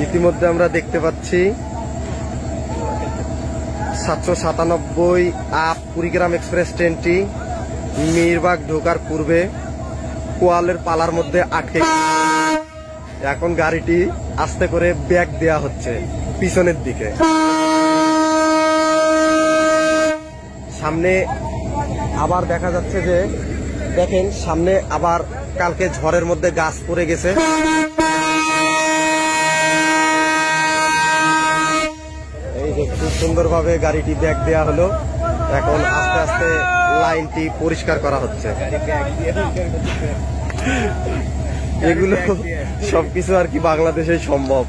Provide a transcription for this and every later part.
ইতিমধ্যে আমরা দেখতে পাচ্ছি 797 আপ কুড়িগ্রাম এক্সপ্রেস ট্রেনটি মিরবাগ ঢোকার পূর্বে কোয়ালের পালার মধ্যে আটকে, এখন গাড়িটি আস্তে করে ব্যাক দেয়া হচ্ছে পিছনের দিকে। সামনে আবার দেখা যাচ্ছে যে দেখেন সামনে আবার কালকে ঝড়ের মধ্যে গাছ পড়ে গেছে। এই যে খুব সুন্দরভাবে গাড়িটি ব্যাক দেয়া হলো, এখন আস্তে আস্তে লাইনটি পরিষ্কার করা হচ্ছে। এগুলো সবকিছু আর কি বাংলাদেশে সম্ভব।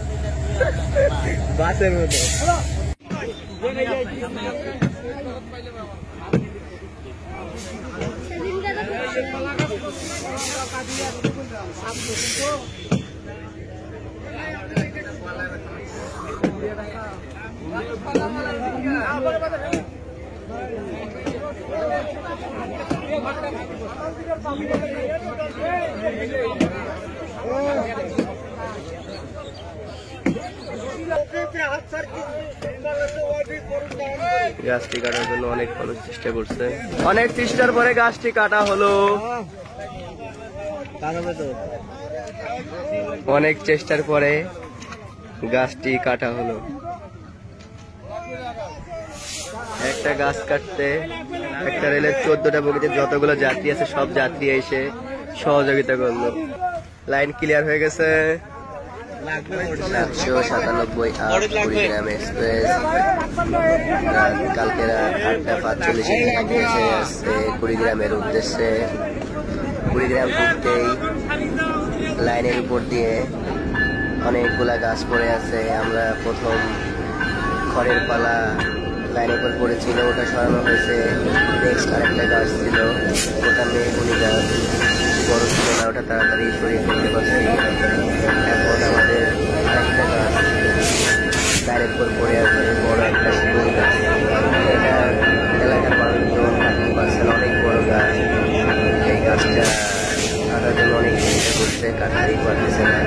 বাসের মতো গাছটি কাটার জন্য অনেক মানুষ চেষ্টা করছে, অনেক চেষ্টার পরে গাছটি কাটা হলো। অনেক চেষ্টার পরে গাছটি কাটা হলো। একটা গাছ কাটতে একটা রেলের 14টা বগিতে যতগুলো যাত্রী আছে সব যাত্রী এসে সহযোগিতা করলো। লাইন ক্লিয়ার হয়ে গেছে। 797 আপ কুড়িগ্রাম এক্সপ্রেস কালকে রাত 8:45 এসে আসছে কুড়িগ্রামের উদ্দেশ্যে। কুড়িগ্রাম ঢুকতেই লাইনের উপর দিয়ে অনেকগুলা গাছ পড়ে আছে। আমরা প্রথম খড়ের পালা লাইনের উপর পড়েছিল, ওটা সরানো হয়েছে। নেক্সট আরেকটা গাছ ছিল, ওটা মেহগুনি গাছ, বড় ছিল না, ওটা তাড়াতাড়ি সরিয়ে ফেলতে পারছি। এখন আমাদের আরেকটা গাছ লাইনের উপর পড়ে আছে, বড় একটা শিমুল গাছ। এটা এলাকার মানুষজন কাটতে পারছেন, অনেক বড় গাছ। এই গাছটা কাটার জন্য অনেক চেষ্টা করছে, কাটতেই পারতেছে না।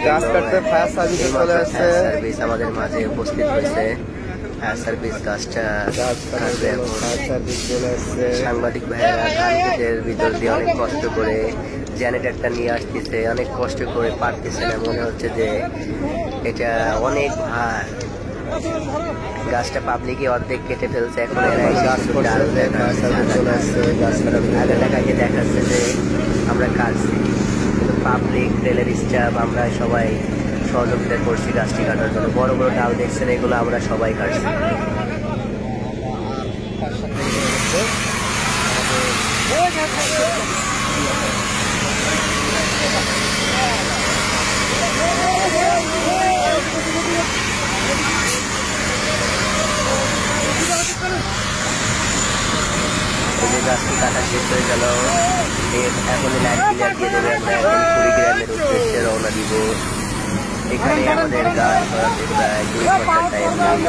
গাছ কাটতে ফায়ার সার্ভিস চলে আসছে, সার্ভিস আমাদের মাঝে উপস্থিত হয়েছে। ফায়ার সার্ভিস গাছটা কাটবে। সাংবাদিক ভাইয়েরা ধানক্ষেতের ভিতর দিয়ে অনেক কষ্ট করে জেনারেটরটা নিয়ে আসতেছে, অনেক কষ্ট করে পারতেছে না, মনে হচ্ছে যে এটা অনেক ভার। গাছটা পাবলিকই অর্ধেক কেটে ফেলছে। এখন এরা আগে দেখাকে দেখাচ্ছে যে আমরা কাটছি, পাবলিক রেলের স্টাফ আমরা সবাই সহযোগিতা করছি গাছটি কাটার জন্য। বড় বড় ডাল দেখছেন, এগুলো আমরা সবাই কাটছি। গাছটি কাটা শেষ হয়ে গেল, এখন লাইন ক্লিয়ার দিয়ে দেবে। আমরা এখন কুড়িগ্রামের উদ্দেশ্যে রওনা দিব। এখানে আমাদের গাছ সরাতে প্রায় 2 ঘন্টার টাইম লাগে।